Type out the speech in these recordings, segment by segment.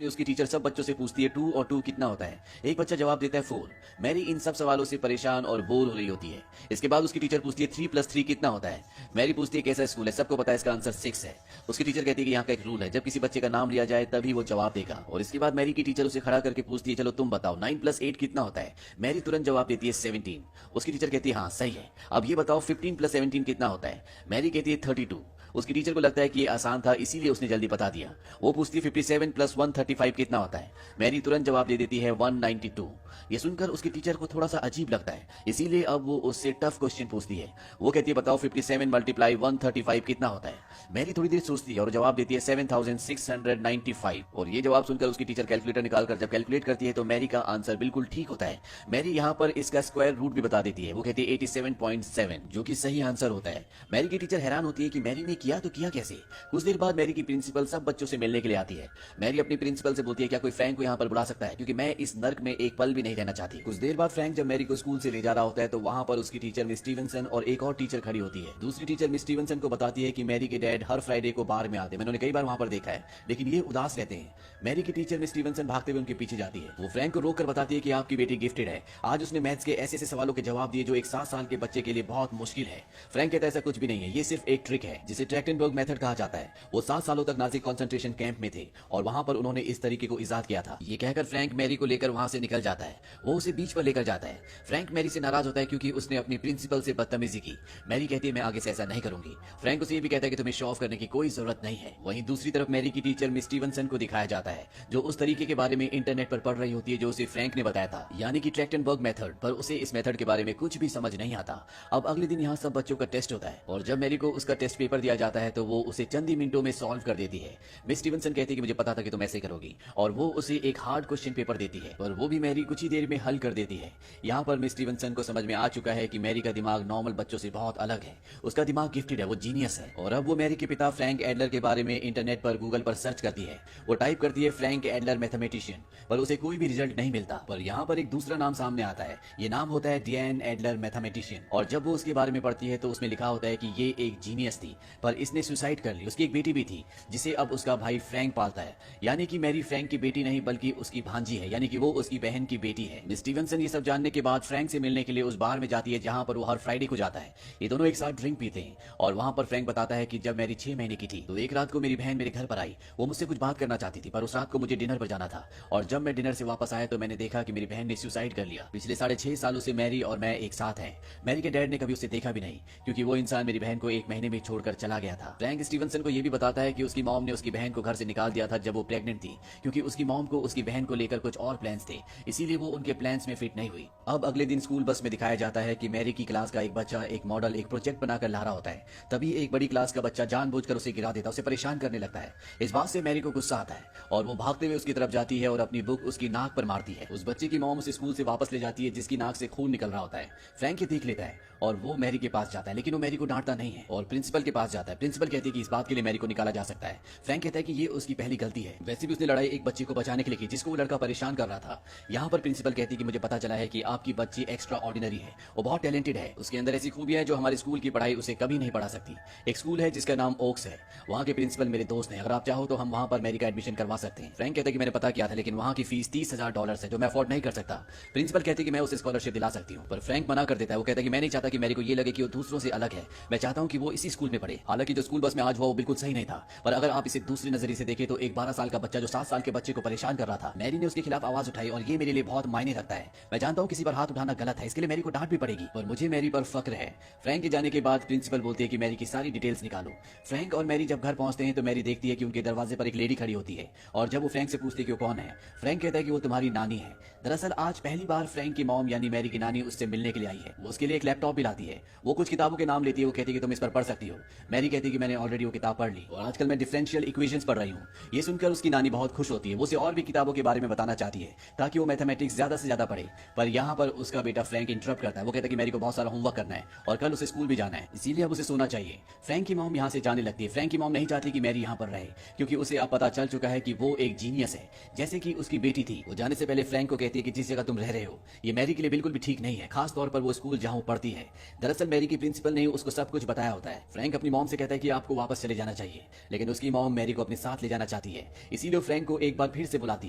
उसकी टीचर सब बच्चों से पूछती है 2 और 2 कितना होता है। एक बच्चा जवाब देता है 4। मैरी इन सब सवालों से परेशान और बोर हो रही होती है। इसके बाद उसकी टीचर पूछती है 3 + 3 कितना होता है। मैरी पूछती है कैसा स्कूल है, सबको पता है इसका आंसर 6 है। उसकी टीचर कहती है कि यहाँ का एक रूल है, जब किसी बच्चे का नाम लिया जाए तभी वो जवाब देगा। और इसके बाद मैरी की टीचर उसे खड़ा करके पूछती है चलो तुम बताओ 9 + 8 कितना होता है। मैरी तुरंत जवाब देती है 17। उसकी टीचर कहती है हाँ सही है, अब ये बताओ 15 + 17 कितना होता है। मैरी कहती है 32। उसकी टीचर को लगता है कि ये आसान था इसीलिए उसने जल्दी बता दिया। वो पूछती है 57 + 135 कितना होता है। मैरी तुरंत जवाब दे देती है 192। ये सुनकर उसकी टीचर को थोड़ा सा अजीब लगता है, इसीलिए अब वो उससे टफ क्वेश्चन पूछती है। वो कहती है बताओ 57 × 135 कितना होता है। मैरी थोड़ी देर सोचती है और जवाब देती है 7695। और ये जवाब सुनकर उसकी टीचर कैलकुलेटर निकालकर जब कैलकुलेट करती है तो मैरी का आंसर बिल्कुल ठीक होता है। मैरी यहाँ पर इसका स्क्वायर रूट भी बता देती है। वो कहती है 87.7 जो कि सही आंसर होता है। मैरी की टीचर हैरान होती है कि मैरी ने किया तो किया कैसे। कुछ देर बाद मैरी की प्रिंसिपल सब बच्चों से मिलने के लिए आती है। मैरी अपनी प्रिंसिपल से बोलती है क्या कोई फ्रैंक को यहाँ पर बुला सकता है, क्योंकि मैं इस नर्क में एक पल भी नहीं रहना चाहती। कुछ देर बाद फ्रैंक जब मैरी को स्कूल से ले जा रहा होता है तो वहाँ पर उसकी टीचर मिस स्टीवनसन और एक और टीचर खड़ी होती है। दूसरी टीचर मिस स्टीवनसन को बताती है कि मैरी के डैड हर फ्राइडे को बार में आते हैं, मैंने कई बार वहाँ पर देखा है, लेकिन ये उदास रहते हैं। मैरी की टीचर मिस स्टीवनसन भागते हुए उनके पीछे जाती है। वो फ्रैंक को रोक कर बताती है कि आपकी बेटी गिफ्टेड है, आज उसने मैथ्स के ऐसे ऐसे सवालों के जवाब दिए जो एक 7 साल के बच्चे के लिए बहुत मुश्किल है। फ्रैंक कहता है ऐसा कुछ भी नहीं है, ये सिर्फ एक ट्रिक है जिसे ट्रैक्टनबर्ग मेथड कहा जाता है। वो 7 सालों तक नाजी कंसंट्रेशन कैंप में थे और वहां पर उन्होंने इस तरीके को इजाद किया था। ये कहकर फ्रैंक मैरी को लेकर वहां से निकल जाता है। वो उसे बीच पर लेकर जाता है। फ्रैंक मैरी से नाराज होता है क्योंकि उसने अपनी प्रिंसिपल से बदतमीजी की। मैरी कहती है मैं आगे से ऐसा नहीं करूंगी। फ्रैंक उसे ये भी कहता है कि तुम्हें शो ऑफ करने की कोई जरूरत नहीं है। वहीं दूसरी तरफ मैरी की टीचर मिस स्टीवनसन को दिखाया जाता है जो उस तरीके के बारे में इंटरनेट पर पढ़ रही होती है जो उसे फ्रैंक ने बताया था, यानी कि ट्रैक्टनबर्ग मेथड, पर उसे इस मेथड के बारे में कुछ भी समझ नहीं आता। अब अगले दिन यहाँ सब बच्चों का टेस्ट होता है और जब मैरी को उसका टेस्ट पेपर दिया जाता है तो वो उसे चंद ही मिनटों में सॉल्व कर देती है। मिस स्टीवनसन कहती है कि मुझे पता था कि तुम ऐसे करोगी और वो उसे एक हार्ड क्वेश्चन पेपर देती है, पर वो भी मैरी कुछ ही देर में हल कर देती है। यहाँ पर मिस स्टीवनसन को समझ में आ चुका है कि मैरी का दिमाग नॉर्मल बच्चों से बहुत अलग है। उसका दिमाग गिफ्टेड है, वो जीनियस है। और अब वो मैरी के पिता फ्रैंक एडलर के बारे में इंटरनेट पर गूगल पर सर्च करती है। वो टाइप करती है फ्रैंक एडलर मैथमेटिशियन, पर उसे कोई भी रिजल्ट नहीं मिलता। पर यहाँ पर एक दूसरा नाम सामने आता है, ये नाम होता है डिएन एडलर मैथमेटिशियन। और जब वो उसके बारे में पढ़ती है तो उसमें लिखा होता है कि ये एक जीनियस थी पर इसने सुसाइड कर ली। उसकी एक बेटी भी थी जिसे अब उसका भाई फ्रैंक पालता है, यानी कि मैरी फ्रैंक की बेटी नहीं बल्कि उसकी भांजी है, यानी कि वो उसकी बहन की बेटी है। मिस स्टीवनसन ये सब जानने के बाद फ्रैंक से मिलने के लिए उस बार में जाती है जहां पर वो हर फ्राइडे को जाता है। ये दोनों एक साथ ड्रिंक पीते हैं और वहां पर फ्रैंक बताता है कि जब मैरी 6 महीने की थी तो एक रात को मेरी बहन मेरे घर पर आई। वो मुझसे कुछ बात करना चाहती थी पर उस रात को मुझे डिनर पर जाना था और जब मैं डिनर से वापस आया तो मैंने देखा कि मेरी बहन ने सुसाइड कर लिया। पिछले 6.5 सालों से मैरी और मैं एक साथ हैं। मैरी के डैड ने कभी उसे देखा भी नहीं क्योंकि वो इंसान मेरी बहन को 1 महीने में छोड़कर चला गया था। फ्रैंक स्टीवनसन को यह भी बताता है कि उसकी मॉम ने उसकी बहन को घर से निकाल दिया था जब वो प्रेग्नेंट थी, क्योंकि उसकी मॉम को उसकी बहन को लेकर कुछ और प्लान्स थे, इसीलिए वो उनके प्लान्स में फिट नहीं हुई। अब अगले दिन स्कूल बस में दिखाया जाता है कि मैरी की क्लास का एक बच्चा एक मॉडल एक प्रोजेक्ट बनाकर ला रहा होता है। तभी एक बड़ी क्लास का बच्चा जानबूझकर उसे गिरा देता, उसे परेशान करने लगता है। इस बात से मैरी को गुस्सा आता है और वो भागते हुए उसकी तरफ जाती है और अपनी बुक उसकी नाक पर मारती है। उस बच्चे की मॉम उसे स्कूल से वापस ले जाती है जिसकी नाक से खून निकल रहा होता है। फ्रैंक ये देख लेता है और वो मैरी के पास जाता है, लेकिन वो मैरी को डांटता नहीं है और प्रिंसिपल के पास जाता है। प्रिंसिपल कहती है कि इस बात के लिए मैरी को निकाला जा सकता है। फ्रैंक कहता है कि ये उसकी पहली गलती है, वैसे भी उसने लड़ाई एक बच्चे को बचाने के लिए की जिसको वो लड़का परेशान कर रहा था। यहाँ पर प्रिंसिपल कहती है कि मुझे पता चला है कि आपकी बच्ची एक्स्ट्रा ऑर्डिनरी है, वो बहुत टैलेंटेड है, उसके अंदर ऐसी खूबियां हैं जो हमारे स्कूल की पढ़ाई उसे कभी नहीं पढ़ा सकती। एक स्कूल है जिसका नाम ओक्स है, वहाँ के प्रिंसिपल मेरे दोस्त हैं, अगर आप चाहो तो हम वहाँ पर मैरी का एडमिशन करवा सकते हैं। फ्रैंक कहता है कि मैंने पता किया था लेकिन वहाँ की फीस $30,000 है जो मैं अफोर्ड नहीं कर सकता। प्रिंसिपल कहते हैं कि मैं उसे स्कॉलरशिप दिला सकती हूँ, पर फ्रैंक मना कर देता है। वो कहता है कि मैं नहीं चाहता कि मैरी को ये लगे कि वो दूसरों से अलग है, मैं चाहता हूँ कि वो इसी स्कूल में पढ़े। हालांकि जो स्कूल बस में आज हुआ वो बिल्कुल सही नहीं था, पर अगर आप इसे दूसरी नजरिए से देखें तो एक 12 साल का बच्चा जो 7 साल के बच्चे को परेशान कर रहा था, मैरी ने उसके खिलाफ आवाज उठाई और ये मेरे लिए बहुत मायने रखता है। मैं जानता हूँ किसी पर हाथ उठाना गलत है, इसके लिए मैरी को डांट भी पड़ेगी, पर मुझे मैरी पर फक्र है। फ्रैंक के जाने के बाद प्रिंसिपल बोलती है कि मैरी की सारी डिटेल्स निकालो। फ्रैंक और मैरी जब घर पहुंचते हैं तो मैरी देखती है कि उनके दरवाजे पर एक लेडी खड़ी होती है और जब वो फ्रैंक से पूछती है कि वो कौन है, फ्रैंक कहता है कि वो तुम्हारी नानी है। दरअसल आज पहली बार फ्रैंक की मॉम यानी मैरी की नानी उससे मिलने के लिए आई है। वो उसके लिए एक लैपटॉप भी लाती है। वो कुछ किताबों के नाम लेती है, वो कहती है कि तुम इस पर पढ़ सकती हो। मैरी कहती है कि मैंने ऑलरेडी वो किताब पढ़ ली और आजकल मैं डिफरेंशियल इक्वेशंस पढ़ रही हूँ। ये सुनकर उसकी नानी बहुत खुश होती है, वो उसे और भी किताबों के बारे में बताना चाहती है ताकि वो मैथमेटिक्स ज्यादा से ज्यादा पढ़े, पर यहाँ पर उसका बेटा फ्रैंक इंटरप्ट करता है। वो कहता है कि मैरी को बहुत सारा होमवर्क करना है और कल उसे स्कूल भी जाना है, इसीलिए अब उसे सोना चाहिए। फ्रैंक की मॉम यहाँ से जाने लगती है। फ्रैंक की मॉम नहीं चाहती कि मैरी यहाँ पर रहे क्योंकि उसे अब पता चल चुका है कि वो एक जीनियस है जैसे कि उसकी बेटी थी। वो जाने से पहले फ्रैंक को कहती है कि जिस जगह तुम रह रहे हो ये मैरी के लिए बिल्कुल भी ठीक नहीं है, खास तौर पर वो स्कूल जहाँ वो पढ़ती है। दरअसल मैरी की प्रिंसिपल ने उसको सब कुछ बताया होता है। फ्रैंक अपनी मॉम से से कहता है कि आपको वापस चले जाना चाहिए, लेकिन उसकी मॉम मैरी को अपने साथ ले जाना चाहती है। इसीलिए फ्रैंक को एक बार फिर से बुलाती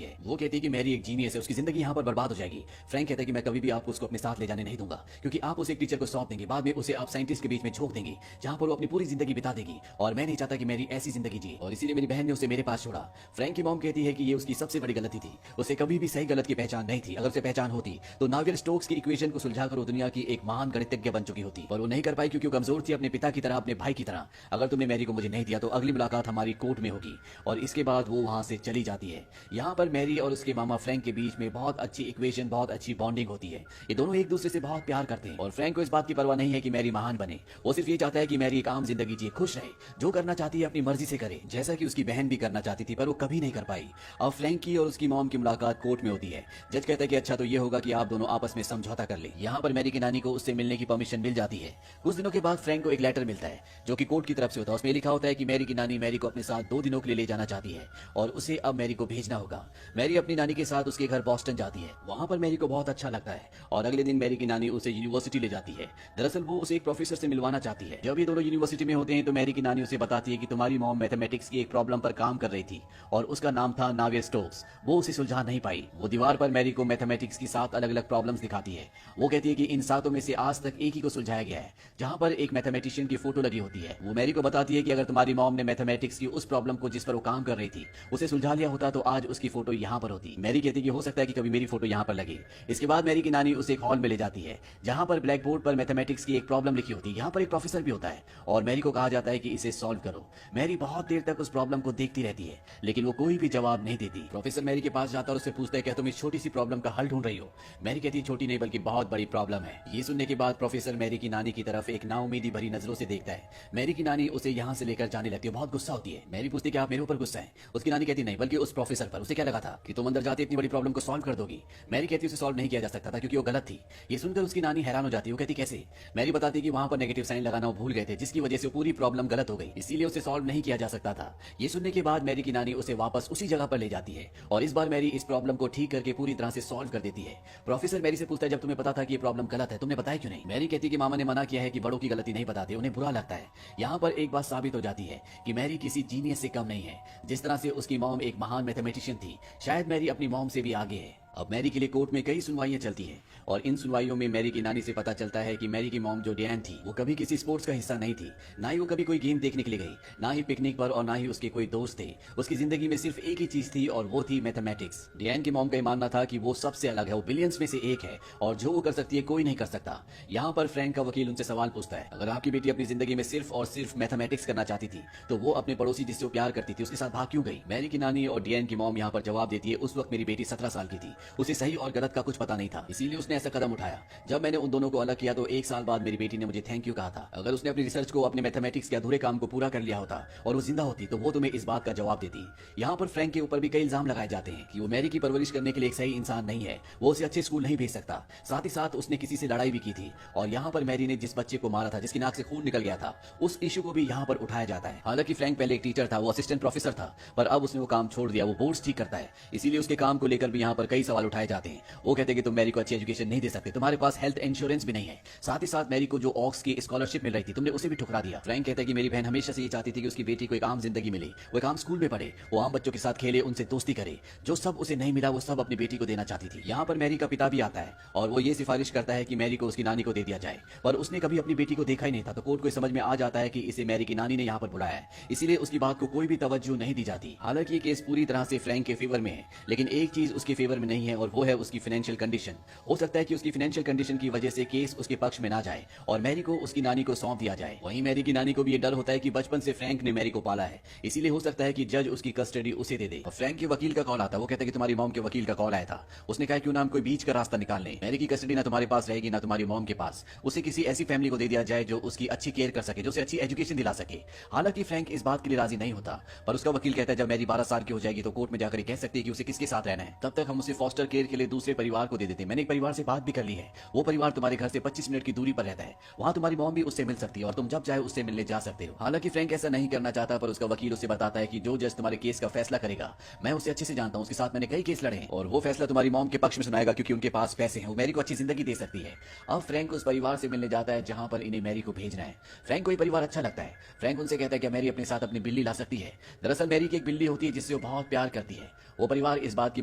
है। वो कहती है कि मैरी एक जीनियस है, उसकी जिंदगी यहाँ पर बर्बाद हो जाएगी। फ्रैंक कहता है कि मैं कभी भी आपको उसको अपने साथ ले जाने नहीं दूंगा, क्योंकि आप उसे एक टीचर को सौंप देंगे, बाद में उसे आप साइंटिस्ट के बीच में झोंक देंगे, जहां पर वो अपनी पूरी जिंदगी बिता देगी, और मैं नहीं चाहता कि मेरी ऐसी जिंदगी जी, और इसीलिए मेरी बहन ने उसे मेरे पास छोड़ा। फ्रैंक की मॉम कहती है कि ये उसकी सबसे बड़ी गलती थी, उसे कभी भी सही गलत की पहचान नहीं थी। अगर उसे पहचान होती तो नावियल स्टोक्स की इक्वेशन को सुलझाकर वो दुनिया की एक महान गणितज्ञ बन चुकी होती, पर वो नहीं कर पाई क्योंकि वो कमजोर थी अपने पिता की तरह, अपने भाई की तरह। अगर तुमने मैरी को मुझे नहीं दिया तो अगली मुलाकात हमारी कोर्ट में होगी, और इसके बाद वो वहां से चली जाती है। यहाँ पर मैरी और उसके मामा फ्रैंक के बीच में बहुत अच्छी इक्वेशन, बहुत अच्छी बॉन्डिंग होती है। ये दोनों एक दूसरे से बहुत प्यार करते हैं, और फ्रैंक को इस बात की परवाह नहीं है कि मैरी महान बने। वो सिर्फ ये चाहता है कि मैरी एक आम जिंदगी जिए, खुश रहे, जो करना चाहती है अपनी मर्जी से करे, जैसा कि उसकी बहन भी करना चाहती थी, पर वो कभी नहीं कर पाई। अब फ्रैंक की और उसकी मॉम की मुलाकात कोर्ट में होती है। जज कहता है कि अच्छा तो ये होगा कि आप दोनों आपस में समझौता कर ले। यहाँ पर मैरी की नानी को उससे मिलने की परमिशन मिल जाती है। कुछ दिनों के बाद फ्रैंक को एक लेटर मिलता है जो कि कोर्ट की तरफ से होता है। उसमें लिखा होता है कि मैरी की नानी मैरी को अपने साथ 2 दिनों के लिए ले जाना चाहती है, और उसे अब मैरी को भेजना होगा। मैरी अपनी नानी के साथ उसके घर बॉस्टन जाती है। वहां पर मैरी को बहुत अच्छा लगता है, और अगले दिन मैरी की नानी उसे यूनिवर्सिटी ले जाती है। दरअसल वो उसे एक प्रोफेसर से मिलवाना चाहती है। जब ये दोनों यूनिवर्सिटी में होते हैं तो मैरी की नानी उसे बताती है कि तुम्हारी मॉम मैथमेटिक्स की एक प्रॉब्लम पर काम कर रही थी, और उसका नाम था नावियल स्टोक्स। वो उसे सुलझा नहीं पाई। वो दीवार पर मैरी को मैथमेटिक्स की 7 अलग अलग प्रॉब्लम्स दिखाती है। वो कहती है कि इन 7 में से आज तक एक ही को सुलझाया गया है, जहां पर एक मैथमेटिशियन की फोटो लगी होती है। वो मैरी को बताती है कि अगर तुम्हारी मॉम ने मैथमेटिक्स की उस प्रॉब्लम को जिस पर वो काम कर रही थी उसे सुलझा लिया होता तो आज उसकी फोटो यहाँ पर होती। मैरी कहती है कि हो सकता है कि कभी मेरी फोटो यहाँ पर लगे। इसके बाद मैरी की नानी उसे एक हॉल में ले जाती है, जहां पर ब्लैक बोर्ड पर मैथमेटिक्स की एक प्रॉब्लम लिखी होती है। यहाँ पर एक प्रोफेसर भी होता है, और मैरी को कहा जाता है कि इसे सॉल्व करो। मैरी बहुत देर तक उस प्रॉब्लम को देखती रहती है, लेकिन वो कोई भी जवाब नहीं देती। प्रोफेसर मैरी के पास जाता है और उससे पूछता है कि तुम इस छोटी सी प्रॉब्लम का हल ढूंढ रही हो। मैरी कहती है छोटी नहीं बल्कि बहुत बड़ी प्रॉब्लम है। ये सुनने के बाद प्रोफेसर मैरी की नानी की तरफ एक नाउमीदी भरी नजरों से देखता है। मैरी की नानी उसे यहाँ से लेकर जाने लगती है, बहुत गुस्सा होती है। मैरी पूछती है कि आप मेरे ऊपर गुस्सा है? उसकी नानी कहती नहीं, बल्कि उस प्रोफेसर पर। उसे क्या लगा था कि तुम अंदर जाते इतनी बड़ी प्रॉब्लम को सॉल्व कर दोगी? मैरी कहती है उसे सॉल्व नहीं किया जा सकता था क्योंकि वो गलत थी। ये सुनकर उसकी नानी हैरान हो जाती है। वो कहती कैसे? मैरी बताती है कि वहां पर नेगेटिव साइन लगाना वो भूल गए थे, जिसकी वजह से पूरी प्रॉब्लम गलत हो गई, इसीलिए उसे सॉल्व नहीं किया जा सकता था। ये सुनने के बाद मैरी की नानी उसे वापस उसी जगह पर ले जाती है, और इस बार मैरी इस प्रॉब्लम को ठीक करके पूरी तरह से सॉल्व कर देती है। प्रोफेसर मैरी से पूछता है जब तुम्हें पता था कि ये प्रॉब्लम गलत है तुमने बताया क्यों नहीं? मैरी कहती है कि मामा ने मना किया है कि बड़ों की गलती नहीं बताते, उन्हें बुरा लगता है। यहाँ पर एक बात साबित हो जाती है कि मैरी किसी जीनियस से कम नहीं है। जिस तरह से उसकी मॉम एक महान मैथमेटिशियन थी, शायद मैरी अपनी मॉम से भी आगे है। अब मैरी के लिए कोर्ट में कई सुनवाइयां चलती हैं, और इन सुनवाइयों में मैरी की नानी से पता चलता है कि मैरी की मॉम जो डियान थी वो कभी किसी स्पोर्ट्स का हिस्सा नहीं थी, ना ही वो कभी कोई गेम देखने के लिए गई, ना ही पिकनिक पर, और ना ही उसके कोई दोस्त थे। उसकी जिंदगी में सिर्फ एक ही चीज थी, और वो थी मैथमेटिक्स। डियान की मॉम का मानना था कि वो सबसे अलग है, वो बिलियंस में से एक है, और जो वो कर सकती है कोई नहीं कर सकता। यहाँ पर फ्रैंक का वकील उनसे सवाल पूछता है अगर आपकी बेटी अपनी जिंदगी में सिर्फ और सिर्फ मैथमेटिक्स करना चाहती थी तो वो अपने पड़ोसी जिससे वो प्यार करती थी उसके साथ भाग क्यों गई? मैरी की नानी और डियान की मॉम यहाँ पर जवाब देती है उस वक्त मेरी बेटी 17 साल की थी, उसे सही और गलत का कुछ पता नहीं था, इसीलिए उसने ऐसा कदम उठाया। जब मैंने उन दोनों को अलग किया तो 1 साल बाद मेरी बेटी ने मुझे थैंक यू कहा था। अगर उसने अपनी रिसर्च को, अपने मैथमेटिक्स के अधूरे काम को पूरा कर लिया होता और वो जिंदा होती तो वो तुम्हें इस बात का जवाब देती। यहाँ पर फ्रैंक के ऊपर भी कई इल्जाम लगाए जाते हैं कि वो मैरी की परवरिश करने के लिए एक सही इंसान नहीं है, वो उसे अच्छे स्कूल नहीं भेज सकता, साथ ही साथ उसने किसी से लड़ाई भी की थी, और यहाँ पर मैरी ने जिस बच्चे को मारा था, जिसकी नाक से खून निकल गया था, उस इशू को भी यहाँ पर उठाया जाता है। हालांकि फ्रैंक पहले एक टीचर था, वो असिस्टेंट प्रोफेसर था, पर अब उसने वो काम छोड़ दिया, वो बोर्ड्स ठीक करता है, इसीलिए उसके काम को लेकर भी यहाँ पर कई सवाल उठाए जाते हैं। वो कहते हैं कि तुम मैरी को अच्छी एजुकेशन नहीं दे सकते, तुम्हारे पास हेल्थ इंश्योरेंस भी नहीं है, साथ ही साथ मैरी को जो ऑक्स की स्कॉलरशिप मिल रही थी तुमने उसे भी ठुकरा दिया। फ्रैंक कहता है कि मेरी बहन हमेशा से ये चाहती थी कि उसकी बेटी को एक आम जिंदगी मिले, वो एक आम स्कूल में पढ़े, वो आम बच्चों के साथ खेले, उनसे दोस्ती करे, जो सब उसे नहीं मिला वो सब अपनी बेटी को देना चाहती थी। यहाँ पर मैरी का पिता भी आता है और वो ये सिफारिश करता है कि मैरी को उसकी नानी को दे दिया जाए, पर उसने कभी अपनी बेटी को देखा ही नहीं था, तो कोर्ट को समझ में आ जाता है कि इसे मैरी की नानी ने यहाँ पर बुलाया है, इसीलिए उसकी बात को कोई भी तवज्जो नहीं दी जाती। हालांकि ये केस पूरी तरह से फ्रैंक के फेवर में है, लेकिन एक चीज उसके फेवर में नहीं है और वो है उसकी फाइनेंशियल कंडीशन। हो सकता है कि उसकी फाइनेंशियल कंडीशन की वजह से केस उसके पक्ष में ना जाए और मैरी को उसकी नानी को सौंप दिया जाए। वहीं मैरी की नानी को भी ये डर होता है कि बचपन से फ्रैंक ने मैरी को पाला है, इसीलिए हो सकता है कि जज उसकी कस्टडी उसे दे दे। और फ्रैंक के वकील का कॉल आता है, वो कहता है कि तुम्हारी मॉम के वकील का कॉल आया था, उसने कहा क्यों ना हम कोई बीच का रास्ता निकाल लें, मैरी की कस्टडी ना तुम्हारे पास रहेगी ना तुम्हारी मॉम के पास, उसे किसी ऐसी फैमिली को दे दिया जाए जो उसकी अच्छी केयर कर सके, जो उसे अच्छी एजुकेशन दिला सके। हालांकि फ्रैंक इस बात के लिए राजी नहीं होता, पर उसका वकील कहता है जब मैरी 12 साल की हो जाएगी तो कोर्ट में जाकर कह सकती है कि उसे किसके साथ रहना है, तब तक हम उसे फॉस्टर फॉस्टर केयर के लिए दूसरे परिवार को दे देते हैं। मैंने एक परिवार से बात भी कर ली है, वो परिवार तुम्हारे घर से 25 मिनट की दूरी पर रहता है। वहां तुम्हारी मॉम भी उससे मिल सकती है और तुम जब चाहे उससे मिलने जा सकते हो। हालांकि फ्रैंक ऐसा नहीं करना चाहता, पर उसका वकील उसे बताता है कि जो जज तुम्हारे केस का फैसला करेगा, मैं उसे अच्छे से जानता हूं, उसके साथ मैंने कई केस लड़े हैं और वो फैसला तुम्हारी मॉम के पक्ष में सुनाएगा, क्योंकि उनके पास पैसे हैं, वो मैरी को अच्छी जिंदगी दे सकती है। अब फ्रैंक उस परिवार से मिलने जाता है जहां पर इन्हें मैरी को भेजना है। फ्रैंक को ये परिवार अच्छा लगता है। फ्रैंक उनसे कहता है कि मैरी अपने साथ अपनी बिल्ली ला सकती है। दरअसल मैरी की एक बिल्ली होती है जिससे वो बहुत प्यार करती है। वो परिवार इस बात की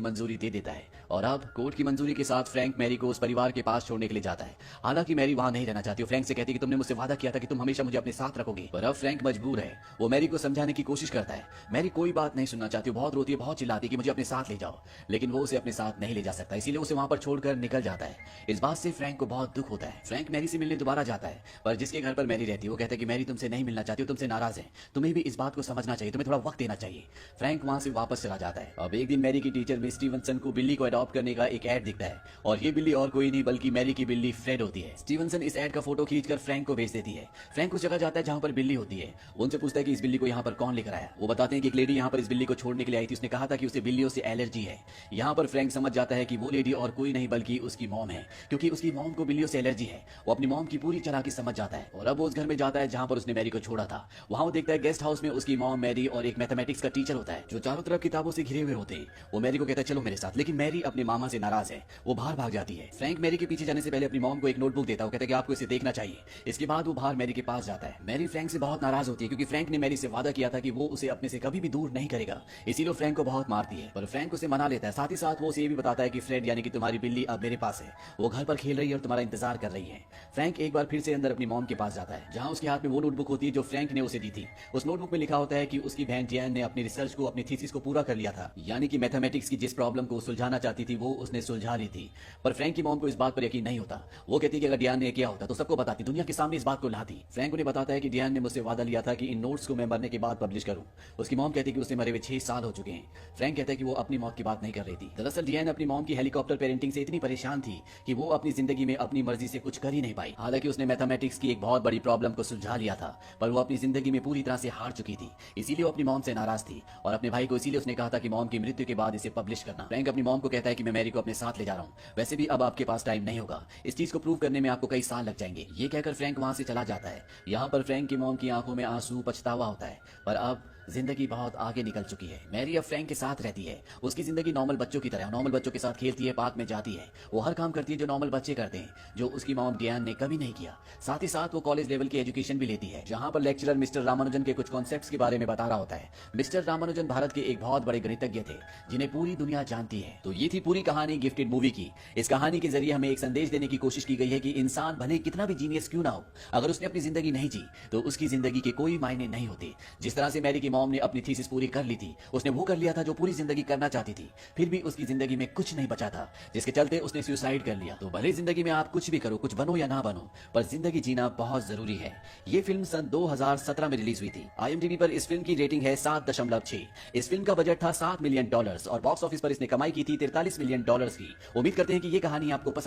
मंजूरी दे देता है और अब कोर्ट की मंजूरी के साथ फ्रैंक मैरी को उस परिवार के पास छोड़ने के लिए जाता है। हालांकि मैरी वहां नहीं रहना चाहती। वो फ्रैंक से कहती है कि तुमने मुझसे वादा किया था कि तुम हमेशा मुझे अपने साथ रखोगे, पर अब फ्रैंक मजबूर है। वो मैरी को समझाने की कोशिश करता है। मैरी कोई बात नहीं सुनना चाहती, बहुत रोती है, बहुत चिल्लाती है कि मुझे अपने साथ ले जाओ, लेकिन वो उसे अपने साथ नहीं ले जा सकता, इसीलिए उसे वहां पर छोड़कर निकल जाता है। इस बात से फ्रैंक को बहुत दुख होता है। फ्रैंक मैरी से मिलने दोबारा जाता है, पर जिसके घर पर मैरी रहती है वो कहता है कि मैरी तुमसे नहीं मिलना चाहती, हो तुमसे नाराज है, तुम्हें भी इस बात को समझना चाहिए, तुम्हें थोड़ा वक्त देना चाहिए। फ्रैंक वहां से वापस चला जाता है। अब एक दिन मैरी की टीचर मिस स्टीवनसन को बिल्ली को अडॉप्ट करने का एक ऐड दिखता है और ये बिल्ली और कोई नहीं बल्कि मैरी की बिल्ली फ्रेड होती है। स्टीवनसन इस ऐड का फोटो खींचकर फ्रैंक को भेज देती है। फ्रैंक उस जगह जाता है जहां पर बिल्ली होती है। वो उनसे पूछता है कि इस बिल्ली को यहाँ पर कौन लेकर आया। वो बताते हैं कि एक लेडी यहाँ पर इस बिल्ली को छोड़ने के लिए आई थी, उसने कहा था कि उसे बिल्लियों से एलर्जी है। यहाँ पर फ्रैंक समझ जाता है कि वो लेडी और कोई नहीं बल्कि उसकी मॉम है, क्योंकि उसकी मॉम को बिल्लियों से एलर्जी है। वो अपनी मॉम की पूरी चालाकी समझ जाता है और अब वो उस घर में जाता है जहां पर उसने मैरी को छोड़ा था। वहां वो देखता है गेस्ट हाउस में उसकी मॉम, मैरी और एक मैथमेटिक्स का टीचर होता है जो चारों तरफ किताबों से घिरे हुए होते हैं। वो मैरी को कहता है चलो मेरे साथ, लेकिन मैरी अपने मामा से नाराज है, वो बाहर भाग जाती है। फ्रैंक मैरी के पीछे जाने से पहले अपनी मॉम को एक नोटबुक देता है, वो कहता है कि आपको इसे देखना चाहिए। इसके बाद वो बाहर मैरी के पास जाता है। मैरी फ्रैंक से बहुत नाराज होती है क्योंकि फ्रैंक ने मैरी से वादा किया था कि वो उसे अपने से कभी भी दूर नहीं करेगा, इसीलिए फ्रैंक को बहुत मारती है, पर फ्रैंक उसे मना लेता है। साथ ही साथ वो उसे ये भी बताता है कि फ्रेड यानी कि तुम्हारी बिल्ली अब मेरे पास है, वो घर पर खेल रही है और तुम्हारा इंतजार कर रही है। फ्रैंक एक बार फिर से अंदर अपनी मॉम के पास जाता है जहां उसके हाथ में वो नोटबुक होती है जो फ्रैंक ने उसे दी थी। उस नोटबुक में लिखा होता है कि उसकी बहन जैन ने अपनी रिसर्च को, अपनी थीसिस को पूरा कर लिया था, यानी कि मैथमेटिक्स की जिस प्रॉब्लम को सुलझाना चाहती थी वो उसने सुलझा ली थी। पर फ्रैंक की मॉम को इस बात पर यकीन नहीं होता। वो कहती है कि अगर डियान ने किया होता तो सबको बताती, दुनिया के सामने इस बात को लाती। फ्रैंक उन्हें बताता है कि डियान ने मुझसे वादा लिया था कि इन नोट्स को मैं मरने के बाद पब्लिश करूं। उसकी मॉम कहती है कि उसे मरे हुए 6 साल हो चुके हैं। फ्रैंक कहता है कि वो अपनी मौत की बात नहीं कर रही थी। दरअसल डियान अपनी मॉम की हेलीकॉप्टर पेरेंटिंग से इतनी परेशान थी कि वो अपनी जिंदगी में अपनी मर्जी से कुछ कर ही नहीं पाई। हालांकि उसने मैथमेटिक्स की एक बहुत बड़ी प्रॉब्लम को सुलझा लिया था, पर वो अपनी जिंदगी में पूरी तरह से हार चुकी थी, इसीलिए वो अपनी मॉम से नाराज थी और अपने भाई को इसीलिए उसने कहा था कि मॉम की मृत्यु के बाद इसे पब्लिश करना। फ्रैंक अपनी मॉम को कहता है कि मैं मैरी को अपने साथ ले जा रहा हूँ, वैसे भी अब आपके पास टाइम नहीं होगा, इस चीज को प्रूव करने में आपको कई साल लग जाएंगे। ये कहकर फ्रैंक वहां से चला जाता है। यहाँ पर फ्रैंक की मॉम की आंखों में आंसू, पछतावा होता है, पर अब जिंदगी बहुत आगे निकल चुकी है। मैरी अब फ्रैंक के साथ रहती है। उसकी जिंदगी नॉर्मल बच्चों की तरह, नॉर्मल बच्चों के साथ खेलती है, पार्क में जाती है, वो हर काम करती है जो नॉर्मल बच्चे करते हैं, जो उसकी मॉम डियान ने कभी नहीं किया। साथ ही साथ वो कॉलेज लेवल की एजुकेशन भी लेती है, जहां पर लेक्चरर मिस्टर रामानुजन के कुछ कॉन्सेप्ट्स के बारे में बता रहा होता है। मिस्टर रामानुजन भारत के एक बहुत बड़े गणितज्ञ थे जिन्हें पूरी दुनिया जानती है। तो ये थी पूरी कहानी गिफ्टेड मूवी की। इस कहानी के जरिए हमें एक संदेश देने की कोशिश की गई है कि इंसान भले कितना भी जीनियस क्यों ना हो, अगर उसने अपनी जिंदगी नहीं जी तो उसकी जिंदगी के कोई मायने नहीं होते। जिस तरह से मैरी की मॉम ने अपनी थीसिस पूरी कर ली थी, उसने वो कर लिया था जो पूरी जिंदगी करना चाहती थी, फिर भी उसकी जिंदगी में कुछ नहीं बचा था, जिसके चलते उसने सुसाइड कर लिया। तो भले जिंदगी में आप कुछ भी करो, कुछ बनो या ना बनो, पर जिंदगी जीना बहुत जरूरी है। ये फिल्म सन 2017 में रिलीज हुई थी। IMDb पर इस फिल्म की रेटिंग है 7.6। इस फिल्म का बजट था $7 मिलियन और बॉक्स ऑफिस पर इसने कमाई की थी $43 मिलियन की। उम्मीद करते हैं कि ये कहानी आपको पसंद